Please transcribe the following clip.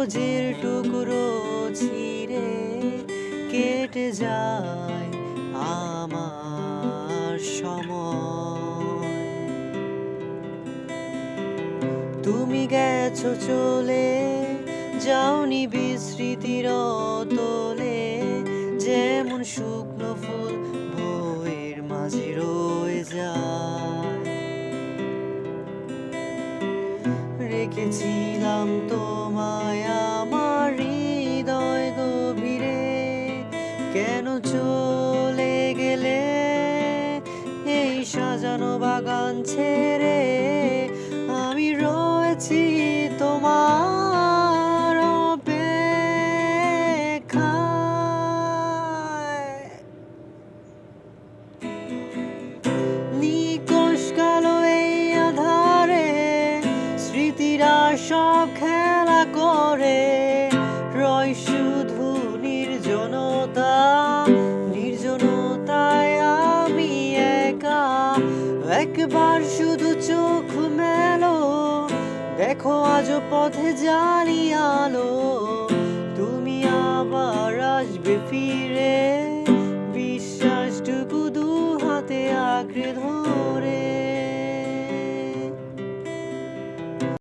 কাগজের টুকরো ছিঁড়ে কেটে যায় আমার সময়। তুমি গেছো চলে, যাওনি বিস্মৃতির অতলে, যেমন শুকনো ফুল বইয়ের মাঝে রয়ে যায়। রেখেছিলাম তোমায় আমার হৃদয় গভীরে, কেন চলে গেলে এই সাজানো বাগান ছেড়ে? আমি রয়েছি তোমার অপেক্ষায়। নিকশ কালো এই আধারে স্মৃতিরা সব খেলা করে, রয় শুধু নির্জনতা, নির্জনতায় আমি একা। একবার শুধু চোখ মেলো, দেখো আজও পথে জানি আলো, তুমি আবার আসবে ফিরে।